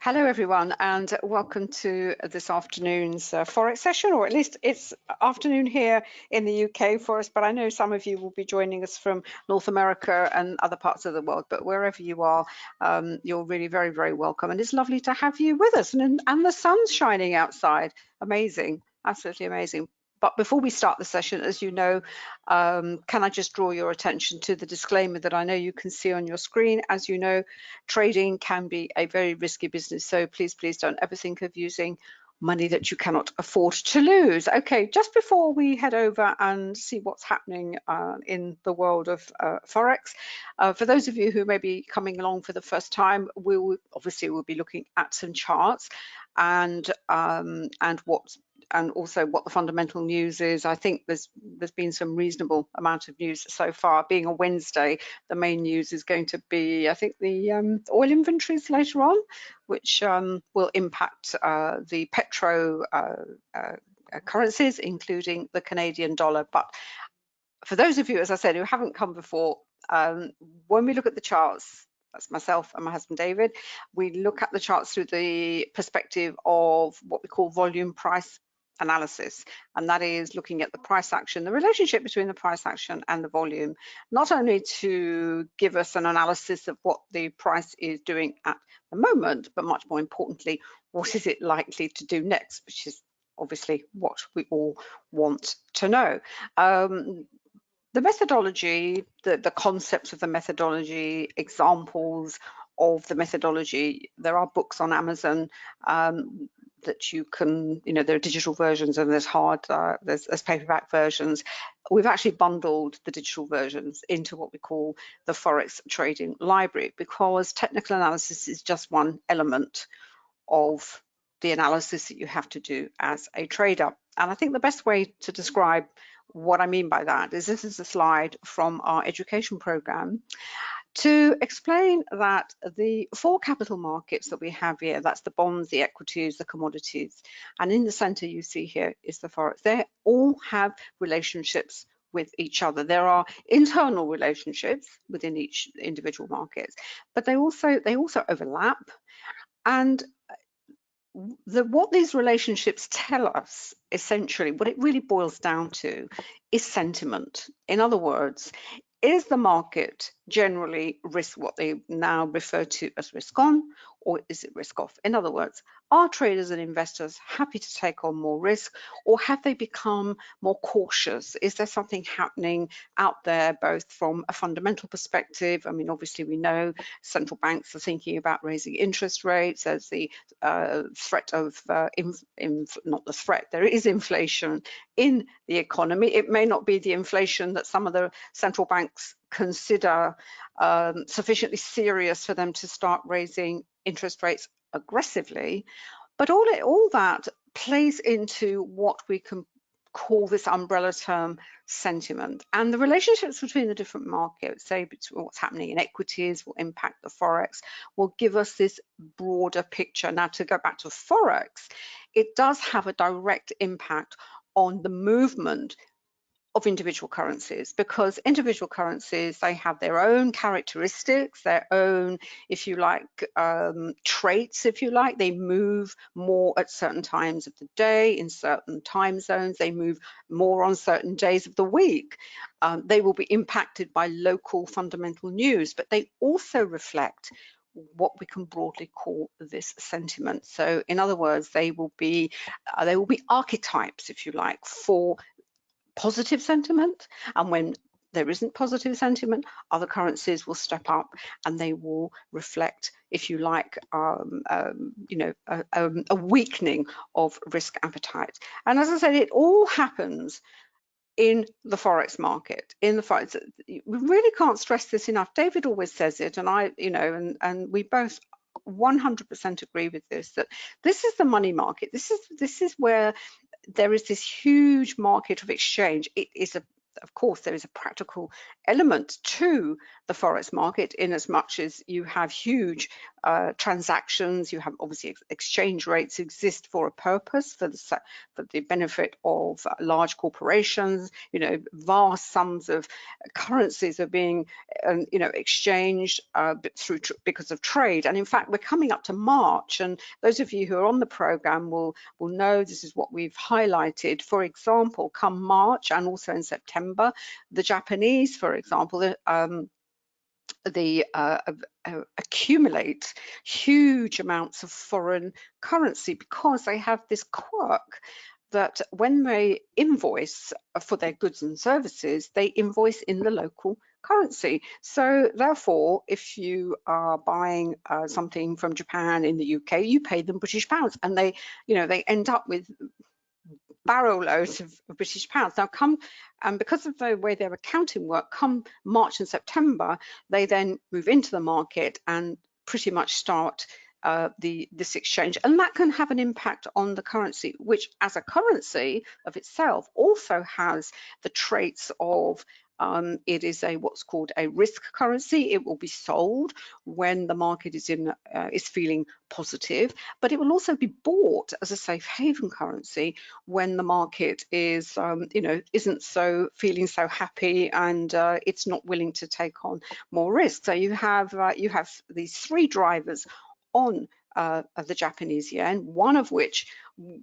Hello, everyone, and welcome to this afternoon's Forex session, or at least it's afternoon here in the UK for us, but I know some of you will be joining us from North America and other parts of the world, but wherever you are, you're really very, very welcome. And it's lovely to have you with us, and the sun's shining outside. Amazing, absolutely amazing. But before we start the session, as you know, can I just draw your attention to the disclaimer that I know you can see on your screen. As you know, trading can be a very risky business, so please don't ever think of using money that you cannot afford to lose. Okay, just before we head over and see what's happening in the world of Forex, for those of you who may be coming along for the first time, we'll be looking at some charts and also what the fundamental news is. I think there's been some reasonable amount of news so far. Being a Wednesday, the main news is going to be, I think, the oil inventories later on, which will impact the petro currencies, including the Canadian dollar. But for those of you, as I said, who haven't come before, when we look at the charts, that's myself and my husband David, we look at the charts through the perspective of what we call volume price analysis, and that is looking at the price action, the relationship between the price action and the volume, not only to give us an analysis of what the price is doing at the moment, but much more importantly, what is it likely to do next, which is obviously what we all want to know. The methodology, the concepts of the methodology, examples of the methodology, there are books on Amazon that you can, there are digital versions and there's there's paperback versions. We've actually bundled the digital versions into what we call the Forex Trading Library, because technical analysis is just one element of the analysis that you have to do as a trader. And I think the best way to describe what I mean by that is, this is a slide from our education program to explain that the four capital markets that we have here, that's the bonds, the equities, the commodities, and in the center you see here is the Forex. They all have relationships with each other. There are internal relationships within each individual market, but they also overlap. And what these relationships tell us, essentially, what it really boils down to is sentiment. In other words, is the market generally what they now refer to as risk on, or is it risk off? In other words, are traders and investors happy to take on more risk, or have they become more cautious? Is there something happening out there, both from a fundamental perspective? I mean, obviously we know central banks are thinking about raising interest rates. There's the threat of, not the threat, there is inflation in the economy. It may not be the inflation that some of the central banks consider sufficiently serious for them to start raising interest rates aggressively, but all that plays into what we can call this umbrella term sentiment. And the relationships between the different markets, say between what's happening in equities, will impact the Forex, will give us this broader picture. Now, to go back to Forex, it does have a direct impact on the movement of individual currencies, because individual currencies, they have their own characteristics, their own, if you like, traits, if you like. They move more at certain times of the day, in certain time zones. They move more on certain days of the week. They will be impacted by local fundamental news, but they also reflect what we can broadly call this sentiment. So in other words, they will be archetypes, if you like, for positive sentiment, and when there isn't positive sentiment, other currencies will step up and they will reflect, if you like, a weakening of risk appetite. And as I said, it all happens in the Forex market. In the Forex, we really can't stress this enough. David always says it, and and we both 100% agree with this, that this is the money market. This is where there is this huge market of exchange. It is of course, there is a practical element to the Forex market, in as much as you have huge transactions. You have obviously exchange rates exist for a purpose, for the benefit of large corporations. You know, vast sums of currencies are being you know, exchanged because of trade. And in fact, we're coming up to March, and those of you who are on the program will know this is what we've highlighted. For example, come March and also in September, the Japanese, for example, accumulate huge amounts of foreign currency because they have this quirk that when they invoice for their goods and services, they invoice in the local currency. So therefore, if you are buying something from Japan in the UK, you pay them British pounds, and they, you know, they end up with barrel loads of British pounds. Now and because of the way their accounting work, come March and September, they then move into the market and pretty much start this exchange, and that can have an impact on the currency, which as a currency of itself also has the traits of it is what's called a risk currency. It will be sold when the market is feeling positive, but it will also be bought as a safe haven currency when the market is you know, isn't feeling so happy, and it's not willing to take on more risk. So you have these three drivers on of the Japanese yen, one of which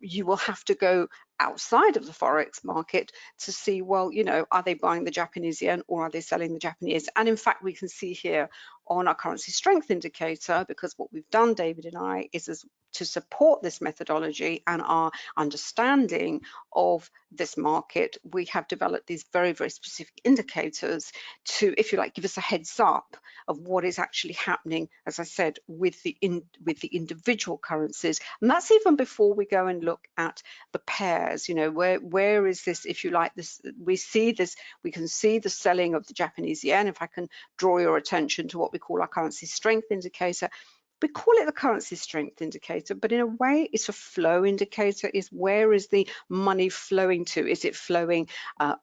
you will have to go outside of the forex market to see, well, you know, are they buying the Japanese yen or are they selling the Japanese? And in fact, we can see here on our currency strength indicator, because what we've done, David and I, is to support this methodology and our understanding of this market, we have developed these very, very specific indicators to, if you like, give us a heads up of what is actually happening, as I said, with the individual currencies. And that's even before we go and look at the pairs. You know, where is this, if you like, this, we can see the selling of the Japanese yen. If I can draw your attention to what we call our currency strength indicator, we call it the currency strength indicator, but in a way it's a flow indicator. Is where is the money flowing to? Is it flowing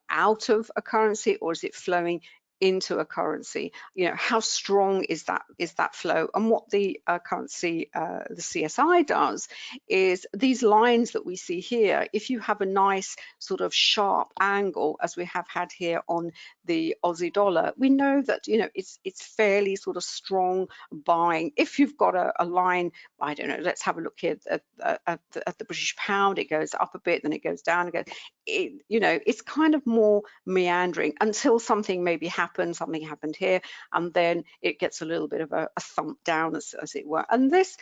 out of a currency, or is it flowing into a currency? You know, how strong is that flow? And what the currency, the CSI does, is these lines that we see here, if you have a nice sort of sharp angle, as we have had here on the Aussie dollar, we know that, you know, it's fairly sort of strong buying. If you've got a line, I don't know, let's have a look here at the British pound, it goes up a bit, then it goes down again. You know, it's kind of more meandering until something maybe happens, something happened here, and then it gets a little bit of a thump down, as it were. And this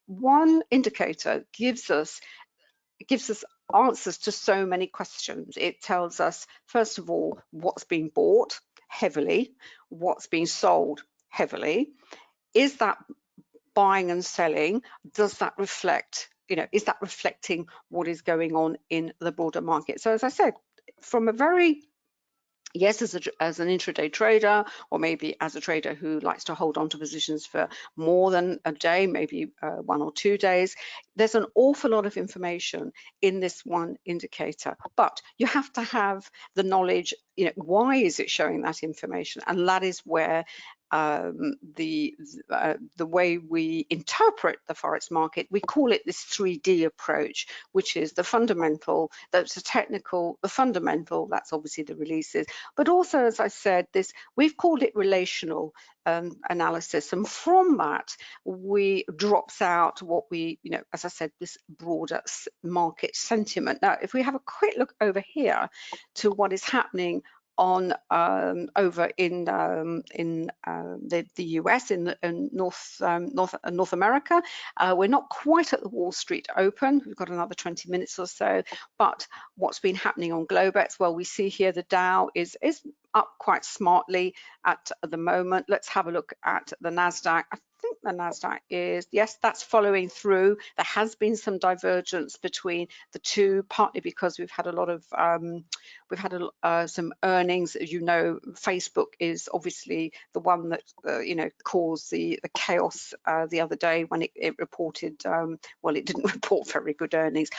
one indicator gives us answers to so many questions. It tells us, first of all, what's being bought heavily, what's being sold heavily. Is that buying and selling? Does that reflect, you know, is that reflecting what is going on in the broader market? So as I said, from a very, yes, as an intraday trader, or maybe as a trader who likes to hold on to positions for more than a day, maybe 1 or 2 days, there's an awful lot of information in this one indicator. But you have to have the knowledge, you know, why is it showing that information? And that is where the way we interpret the forex market, we call it this 3D approach, which is the fundamental, that's the technical, the fundamental, that's obviously the releases, but also, as I said, this, we've called it relational analysis, and from that we drops out what we, you know, as I said, this broader market sentiment. Now, if we have a quick look over here to what is happening on over in the US, in North America. We're not quite at the Wall Street Open. We've got another 20 minutes or so. But what's been happening on Globex? Well, we see here the Dow is up quite smartly at the moment. Let's have a look at the Nasdaq. I think the Nasdaq is, yes, that's following through. There has been some divergence between the two, partly because we've had a lot of we've had some earnings. As you know, Facebook is obviously the one that caused the chaos the other day when it reported. Well, it didn't report very good earnings.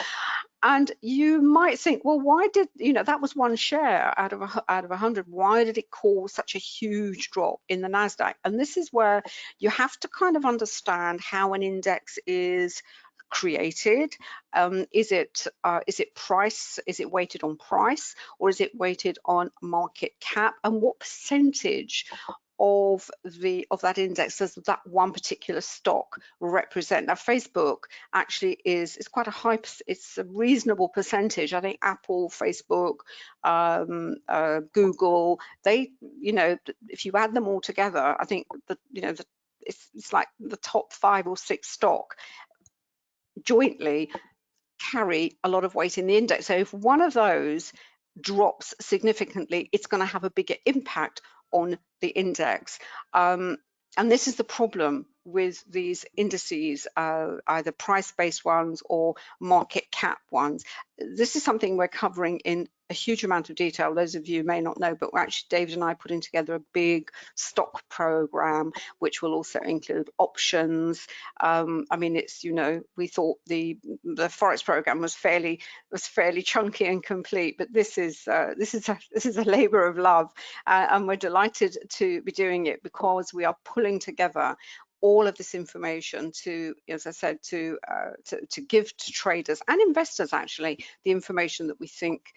And you might think, well, why did, that was one share out of 100. Why did it cause such a huge drop in the NASDAQ? And this is where you have to kind of understand how an index is created. Is it price? Is it weighted on price, or is it weighted on market cap? And what percentage of that index does that one particular stock represent? Now, Facebook actually is quite a high, it's a reasonable percentage. I think Apple, Facebook, Google, they, if you add them all together, I think that it's like the top 5 or 6 stock jointly carry a lot of weight in the index. So if one of those drops significantly, it's going to have a bigger impact on the index. And this is the problem with these indices, either price-based ones or market cap ones. This is something we're covering in a huge amount of detail. Those of you may not know, but actually David and I putting together a big stock program, which will also include options. I mean, it's, we thought the Forex program was fairly chunky and complete, but this is a labor of love, and we're delighted to be doing it because we are pulling together all of this information to, as I said, to give to traders and investors, actually, the information that we think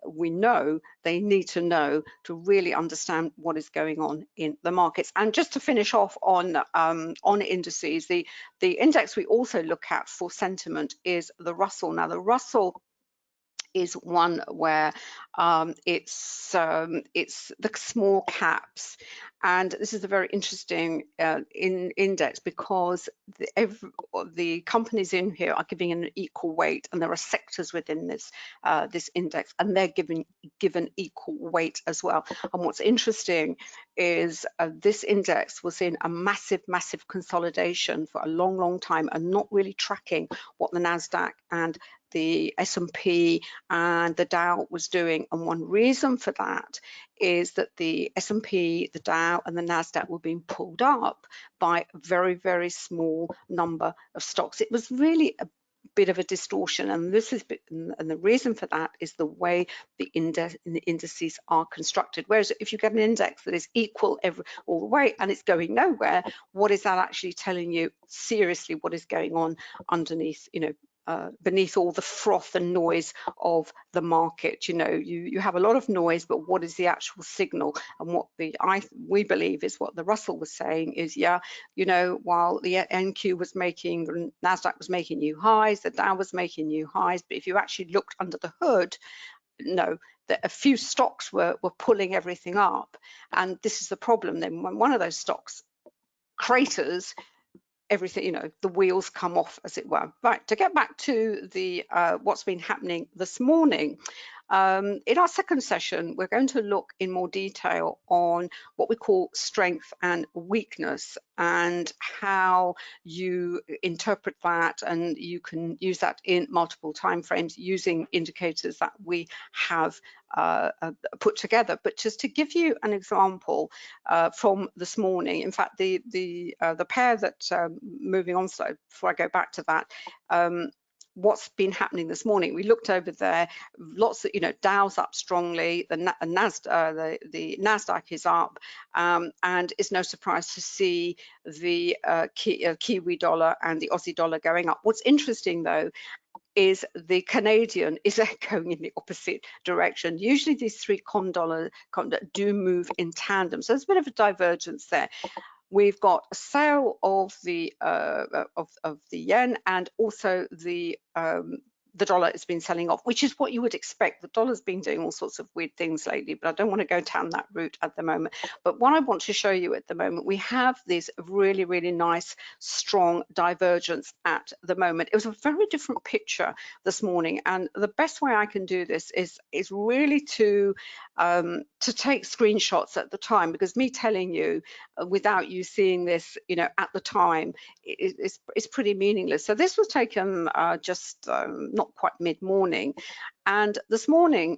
we know they need to know to really understand what is going on in the markets. And just to finish off on indices, the index we also look at for sentiment is the Russell. Now, the Russell is one where it's the small caps, and this is a very interesting index because the companies in here are giving an equal weight, and there are sectors within this index, and they're given equal weight as well. And what's interesting is this index was in a massive consolidation for a long time and not really tracking what the NASDAQ and the S&P and the Dow was doing. And one reason for that is that the S&P, the Dow and the NASDAQ were being pulled up by a very small number of stocks. It was really a bit of a distortion, and the reason for that is the way the indices are constructed. Whereas if you get an index that is equal all the way and it's going nowhere, what is that actually telling you? Seriously, what is going on underneath, beneath all the froth and noise of the market? You have a lot of noise, but what is the actual signal? And what we believe is what the Russell was saying is, while the NQ was making, the NASDAQ was making new highs, the Dow was making new highs, but if you actually looked under the hood, no, that a few stocks were pulling everything up. And this is the problem then, when one of those stocks craters, everything, the wheels come off, as it were. Right, to get back to the what's been happening this morning. In our second session, we're going to look in more detail on what we call strength and weakness and how you interpret that, and you can use that in multiple timeframes using indicators that we have put together. But just to give you an example from this morning, in fact, the pair that moving on, so before I go back to that, what's been happening this morning, we looked over there, lots of, Dow's up strongly, the NASDAQ is up, and it's no surprise to see the Kiwi dollar and the Aussie dollar going up. What's interesting though is the Canadian is going in the opposite direction. Usually these three dollars do move in tandem, so there's a bit of a divergence there. We've got a sale of the yen, and also the dollar has been selling off, which is what you would expect. The dollar's been doing all sorts of weird things lately, but I don't want to go down that route at the moment. But what I want to show you at the moment, we have this really nice, strong divergence at the moment. It was a very different picture this morning, and the best way I can do this is really to take screenshots at the time, because me telling you without you seeing this, at the time, is pretty meaningless. So this was taken just not quite mid-morning, and this morning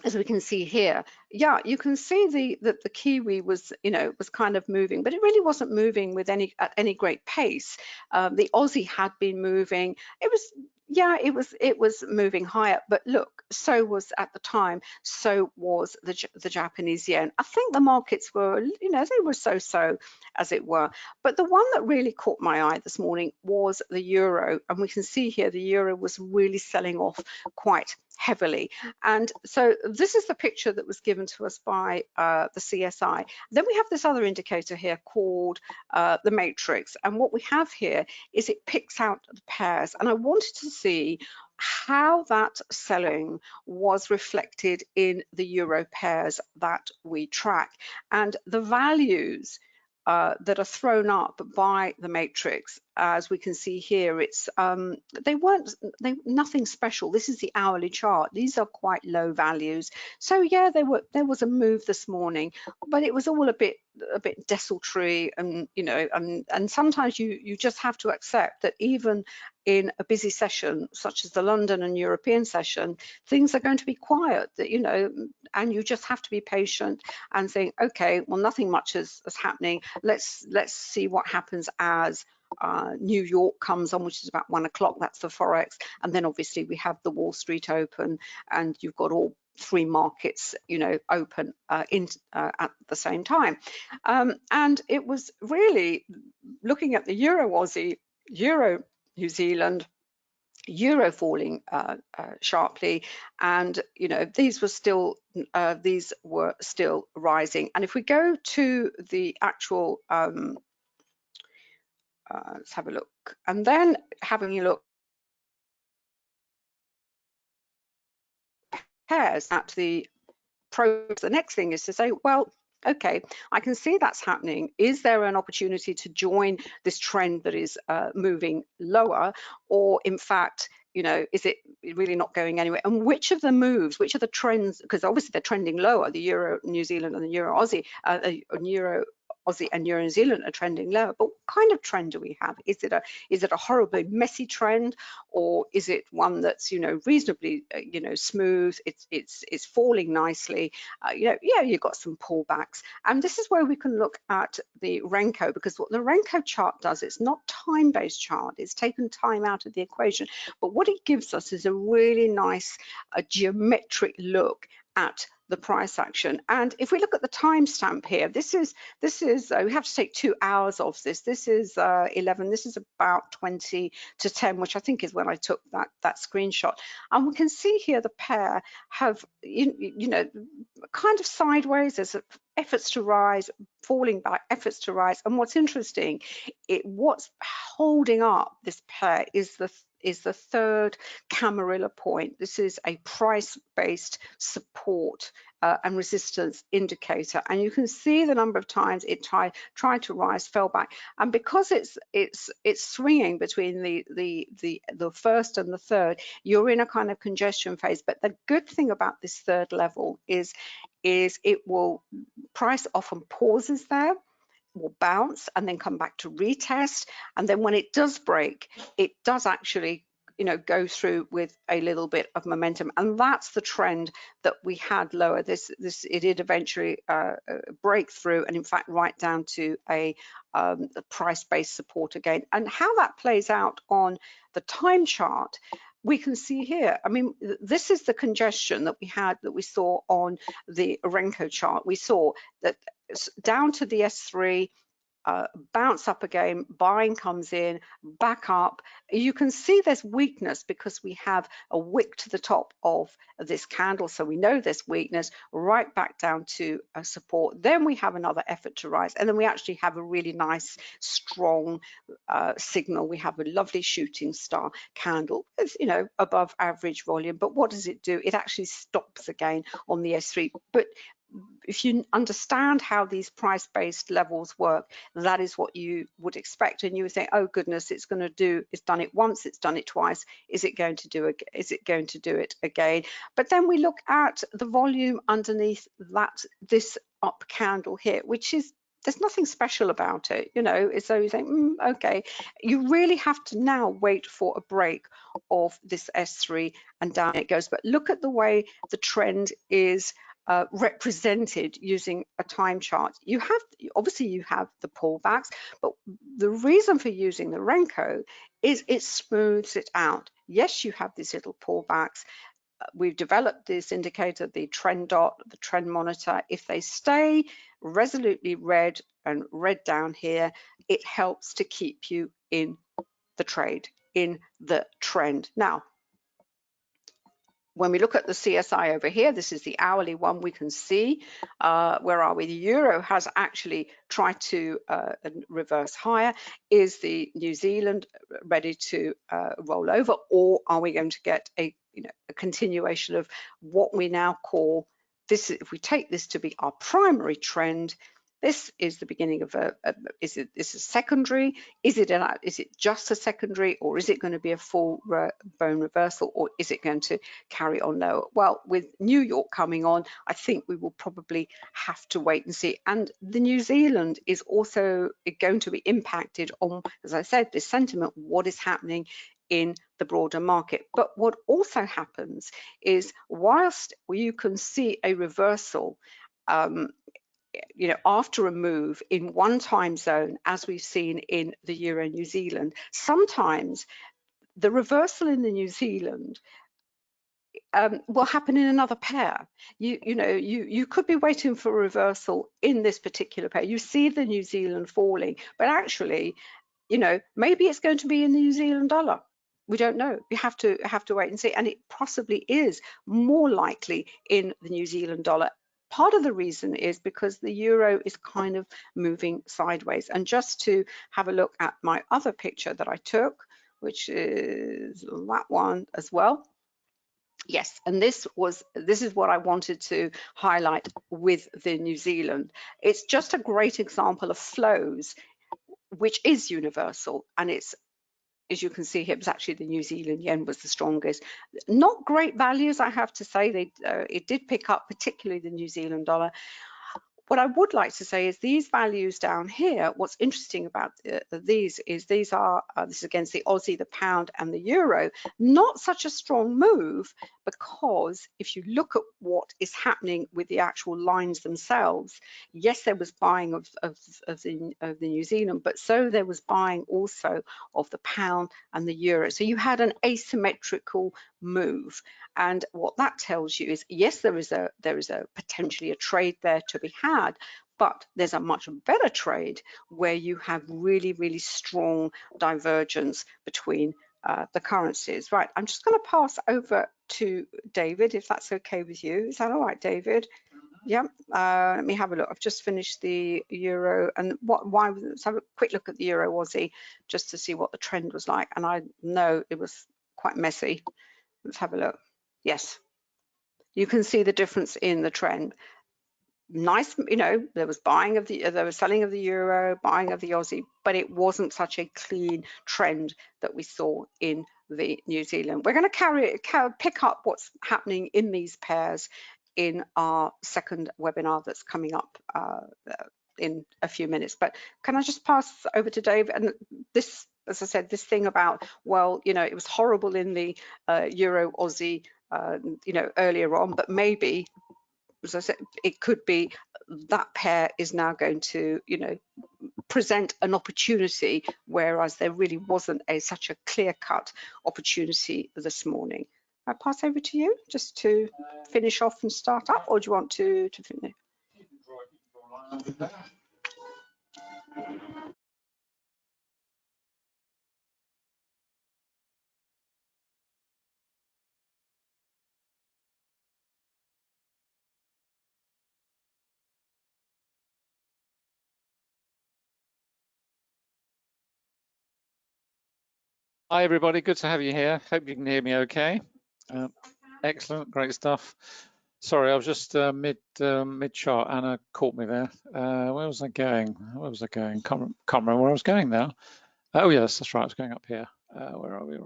as we can see here, yeah, you can see the kiwi was, was kind of moving, but it really wasn't moving with at any great pace. The Aussie had been moving. It was, yeah, it was moving higher, but look, so was at the time, so was the Japanese yen. I think the markets were, they were so as it were. But the one that really caught my eye this morning was the euro, and we can see here the euro was really selling off quite heavily. And so this is the picture that was given to us by the CSI. Then we have this other indicator here called the matrix. And what we have here is it picks out the pairs. And I wanted to see how that selling was reflected in the euro pairs that we track. And the values that are thrown up by the matrix, as we can see here, it's nothing special. This is the hourly chart. These are quite low values. So yeah, there was a move this morning, but it was all a bit desultory, and and sometimes you just have to accept that even in a busy session such as the London and European session, things are going to be quiet, and you just have to be patient and think, okay, well, nothing much is happening. Let's see what happens as New York comes on, which is about 1 o'clock. That's the Forex. And then obviously we have the Wall Street Open, and you've got all three markets, open at the same time. And it was really looking at the Euro Aussie, Euro New Zealand, euro falling sharply, and these were still rising. And if we go to the actual let's have a look, and then having a look pairs at the the next thing is to say, well, okay, I can see that's happening. Is there an opportunity to join this trend that is moving lower, or in fact, is it really not going anywhere? And which of the moves, which of the trends, because obviously they're trending lower, the Euro New Zealand and the Euro Aussie, Euro Aussie and Euro New Zealand are trending lower. But what kind of trend do we have? Is it a horribly messy trend, or is it one that's reasonably smooth? It's falling nicely. Yeah, you've got some pullbacks, and this is where we can look at the Renko, because what the Renko chart does, it's not time-based chart. It's taken time out of the equation, but what it gives us is a really nice geometric look at the price action. And if we look at the timestamp here, this is we have to take 2 hours of this. This is 11. This is about 20 to 10, which I think is when I took that screenshot. And we can see here the pair have kind of sideways. There's efforts to rise, falling back, efforts to rise. And what's interesting, what's holding up this pair is the third Camarilla point. This is a price-based support and resistance indicator, and you can see the number of times it tried to rise, fell back, and because it's swinging between the first and the third, you're in a kind of congestion phase. But the good thing about this third level is it will, price often pauses there, will bounce and then come back to retest, and then when it does break, it does actually go through with a little bit of momentum. And that's the trend that we had lower. It did eventually break through, and in fact right down to a price-based support again. And how that plays out on the time chart, we can see here. I mean, this is the congestion that we saw on the Renko chart. We saw that down to the S3, bounce up again, buying comes in, back up. You can see there's weakness because we have a wick to the top of this candle, so we know there's weakness, right back down to support. Then we have another effort to rise, and then we actually have a really nice strong signal. We have a lovely shooting star candle. It's above average volume, but what does it do? It actually stops again on the S3. But if you understand how these price-based levels work, that is what you would expect, and you would think, oh goodness, it's done it once, it's done it twice, is it going to do it again? But then we look at the volume underneath this up candle here, which is there's nothing special about it, you know. It's so you think, okay, you really have to now wait for a break of this S3 and down it goes. But look at the way the trend is represented using a time chart. You have, obviously you have the pullbacks, but the reason for using the Renko is it smooths it out. Yes, you have these little pullbacks. We've developed this indicator, the trend dot, the trend monitor. If they stay resolutely red and red down here, it helps to keep you in the trade, in the trend. Now, when we look at the CSI over here, this is the hourly one, we can see, where are we? The euro has actually tried to reverse higher. Is the New Zealand ready to roll over, or are we going to get a continuation of what we now call this? If we take this to be our primary trend, this is the beginning of is it secondary? Is it just a secondary, or is it going to be a full bone reversal, or is it going to carry on lower? Well, with New York coming on, I think we will probably have to wait and see. And the New Zealand is also going to be impacted on, as I said, this sentiment, what is happening in the broader market. But what also happens is, whilst you can see a reversal, after a move in one time zone, as we've seen in the Euro New Zealand, sometimes the reversal in the New Zealand will happen in another pair. You could be waiting for a reversal in this particular pair. You see the New Zealand falling, but actually, maybe it's going to be in the New Zealand dollar. We don't know. You have to wait and see. And it possibly is more likely in the New Zealand dollar. Part of the reason is because the euro is kind of moving sideways. And just to have a look at my other picture that I took, which is that one as well. Yes, and this is what I wanted to highlight with the New Zealand. It's just a great example of flows, which is universal, and it's, as you can see here, it was actually the New Zealand yen was the strongest. Not great values, I have to say. It did pick up, particularly the New Zealand dollar. What I would like to say is these values down here, what's interesting about these is this is against the Aussie, the pound and the euro, not such a strong move, because if you look at what is happening with the actual lines themselves, yes, there was buying of the New Zealand, but so there was buying also of the pound and the euro. So you had an asymmetrical move. And what that tells you is, yes, there is a potentially a trade there to be had, but there's a much better trade where you have really, really strong divergence between the currencies. Right, I'm just going to pass over to David, if that's okay with you. Is that all right, David? Yeah, let me have a look. I've just finished the euro, and let's have a quick look at the euro Aussie just to see what the trend was like. And I know it was quite messy. Let's have a look. Yes, you can see the difference in the trend. Nice, there was there was selling of the euro, buying of the Aussie, but it wasn't such a clean trend that we saw in the New Zealand. We're going to pick up what's happening in these pairs in our second webinar that's coming up in a few minutes. But can I just pass over to Dave? And this, as I said, this thing about, well, it was horrible in the euro Aussie, earlier on, but maybe, as I said, it could be that pair is now going to, present an opportunity, whereas there really wasn't such a clear-cut opportunity this morning. I pass over to you just to finish off and start up, or do you want to finish? Hi everybody, good to have you here. Hope you can hear me okay. Excellent, great stuff. Sorry, I was just mid chart. Anna caught me there. Where was I going? Can't remember where I was going now. Oh yes, that's right. I was going up here. Where are we?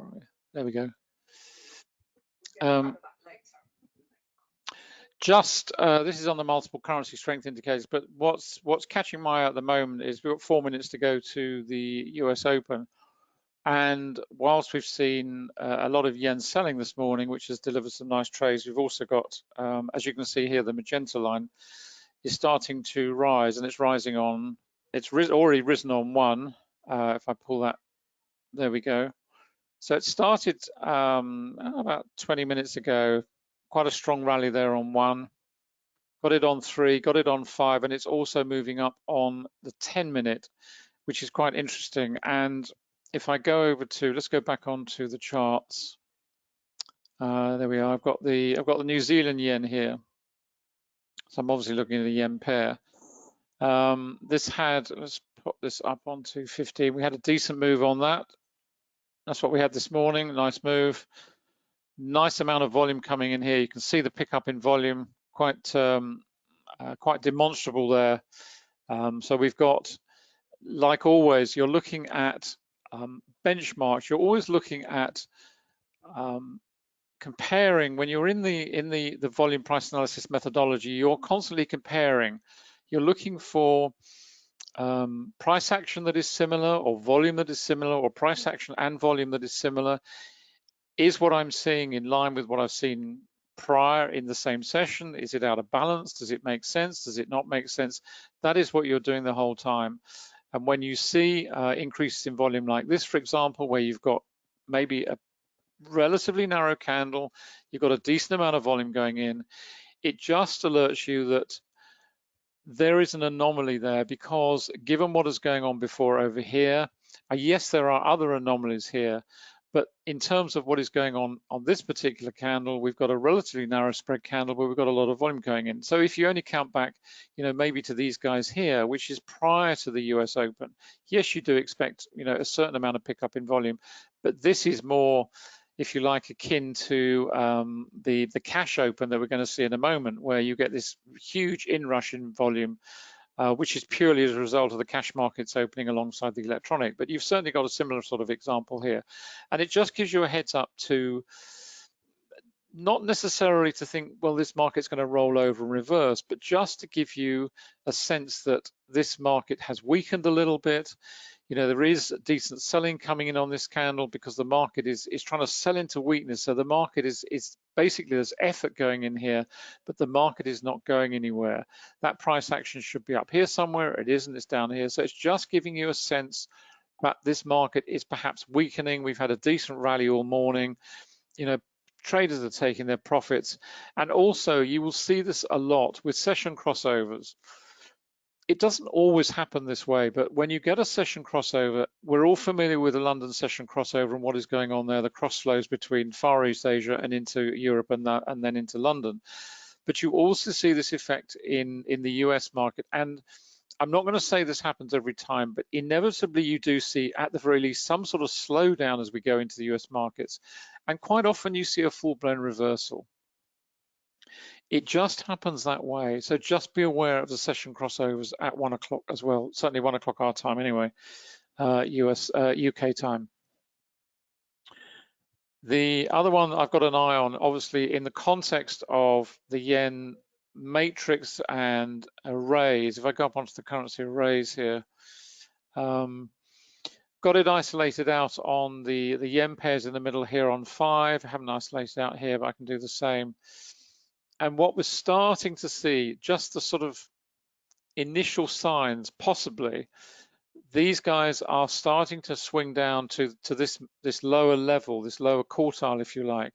There we go. This is on the multiple currency strength indicators, but what's catching my eye at the moment is we've got 4 minutes to go to the US Open. And whilst we've seen a lot of yen selling this morning, which has delivered some nice trades, we've also got, as you can see here, the magenta line is starting to rise, and it's rising on, already risen on one. If I pull that, there we go. So it started about 20 minutes ago, quite a strong rally there on one. Got it on 3, got it on 5, and it's also moving up on the 10-minute, which is quite interesting. And if I go over to, let's go back onto the charts. There we are. I've got the New Zealand yen here. So I'm obviously looking at a yen pair. Let's put this up onto 15. We had a decent move on that. That's what we had this morning. Nice move. Nice amount of volume coming in here. You can see the pickup in volume, quite demonstrable there. So we've got, like always, you're looking at benchmarks. You're always looking at comparing. When you're in the volume price analysis methodology, you're constantly comparing. You're looking for price action that is similar, or volume that is similar, or price action and volume that is similar. Is what I'm seeing in line with what I've seen prior in the same session? Is it out of balance? Does it make sense? Does it not make sense? That is what you're doing the whole time. And when you see increases in volume like this, for example, where you've got maybe a relatively narrow candle, you've got a decent amount of volume going in, it just alerts you that there is an anomaly there, because given what is going on before over here, yes, there are other anomalies here, but in terms of what is going on this particular candle, we've got a relatively narrow spread candle where we've got a lot of volume going in. So if you only count back, maybe to these guys here, which is prior to the US Open, yes, you do expect, a certain amount of pickup in volume, but this is more, if you like, akin to the cash open that we're going to see in a moment, where you get this huge inrush in volume, which is purely as a result of the cash markets opening alongside the electronic. But you've certainly got a similar sort of example here. And it just gives you a heads up to not necessarily to think, well, this market's going to roll over and reverse, but just to give you a sense that this market has weakened a little bit. There is decent selling coming in on this candle because the market is trying to sell into weakness. So the market is basically, there's effort going in here, but the market is not going anywhere. That price action should be up here somewhere. It isn't, it's down here. So it's just giving you a sense that this market is perhaps weakening. We've had a decent rally all morning. Traders are taking their profits. And also you will see this a lot with session crossovers. It doesn't always happen this way, but when you get a session crossover, we're all familiar with the London session crossover and what is going on there, the cross flows between Far East Asia and into Europe and then into London. But you also see this effect in the US market. And I'm not going to say this happens every time, but inevitably you do see, at the very least, some sort of slowdown as we go into the US markets. And quite often you see a full-blown reversal. It just happens that way. So just be aware of the session crossovers at 1 o'clock as well. Certainly 1 o'clock our time anyway, UK time. The other one I've got an eye on, obviously in the context of the yen matrix and arrays. If I go up onto the currency arrays here, got it isolated out on the yen pairs in the middle here on 5. I haven't isolated out here, but I can do the same. And what we're starting to see, just the sort of initial signs, possibly, these guys are starting to swing down to this lower level, this lower quartile, if you like.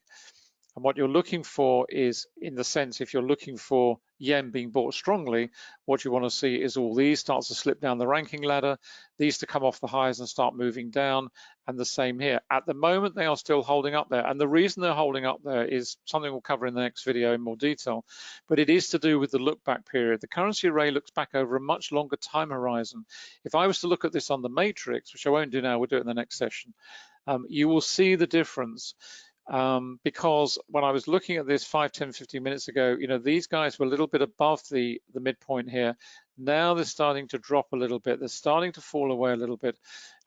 And what you're looking for is, in the sense, if you're looking for yen being bought strongly, what you want to see is all these start to slip down the ranking ladder, these to come off the highs and start moving down, and the same here. At the moment, they are still holding up there. And the reason they're holding up there is something we'll cover in the next video in more detail, but it is to do with the look back period. The currency array looks back over a much longer time horizon. If I was to look at this on the matrix, which I won't do now, we'll do it in the next session, you will see the difference. Because when I was looking at this 5, 10, 15 minutes ago, these guys were a little bit above the midpoint here. Now they're starting to drop a little bit. They're starting to fall away a little bit.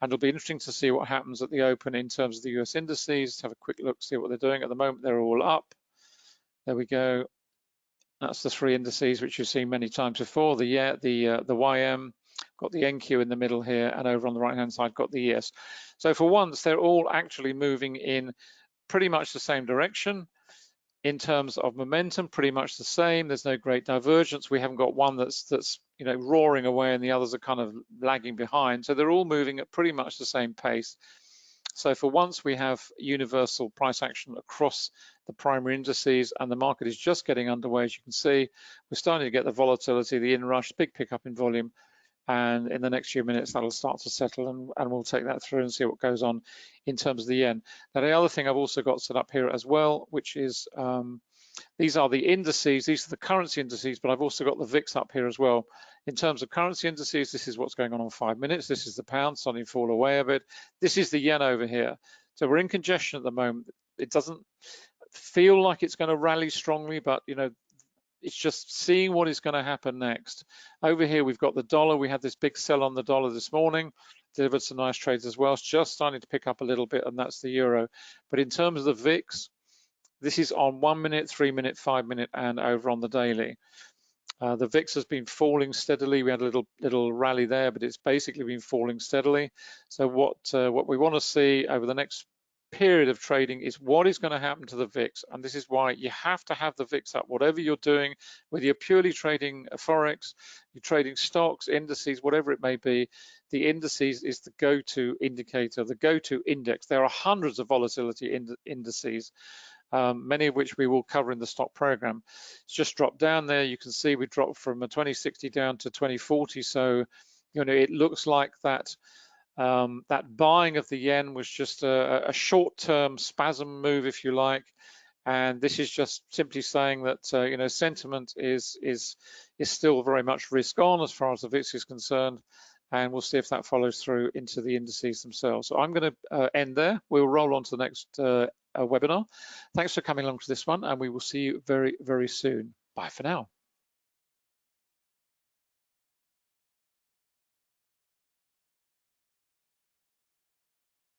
And it'll be interesting to see what happens at the open in terms of the US indices. Have a quick look, see what they're doing. At the moment, they're all up. There we go. That's the three indices which you've seen many times before. The YM, got the NQ in the middle here, and over on the right-hand side got the ES. So for once, they're all actually moving in pretty much the same direction. In terms of momentum, pretty much the same. There's no great divergence. We haven't got one that's roaring away and the others are kind of lagging behind. So they're all moving at pretty much the same pace. So for once, we have universal price action across the primary indices, and the market is just getting underway. As you can see, we're starting to get the volatility, the inrush, big pickup in volume, and in the next few minutes that'll start to settle, and we'll take that through and see what goes on in terms of the yen. Now, the other thing I've also got set up here as well, which is these are the indices, these are the currency indices, but I've also got the VIX up here as well. In terms of currency indices, this is what's going on 5 minutes. This is the pound starting to fall away a bit. This is the yen over here. So we're in congestion at the moment. It doesn't feel like it's going to rally strongly, but it's just seeing what is going to happen next. Over here, we've got the dollar. We had this big sell on the dollar this morning, delivered some nice trades as well. It's just starting to pick up a little bit, and that's the euro. But in terms of the VIX, this is on 1 minute, 3 minute, 5 minute, and over on the daily. The VIX has been falling steadily. We had a little rally there, but it's basically been falling steadily. So what we want to see over the next period of trading is what is going to happen to the VIX, and this is why you have to have the VIX up. Whatever you're doing, whether you're purely trading Forex, you're trading stocks, indices, whatever it may be, the indices is the go-to indicator, the go-to index. There are hundreds of volatility indices. Many of which we will cover in the stock program. It's just dropped down there. You can see we dropped from a 2060 down to 2040. So, it looks like that that buying of the yen was just a short-term spasm move, if you like. And this is just simply saying that sentiment is still very much risk on as far as the VIX is concerned. And we'll see if that follows through into the indices themselves. So I'm going to end there. We'll roll on to the next webinar. Thanks for coming along to this one, and we will see you very, very soon. Bye for now.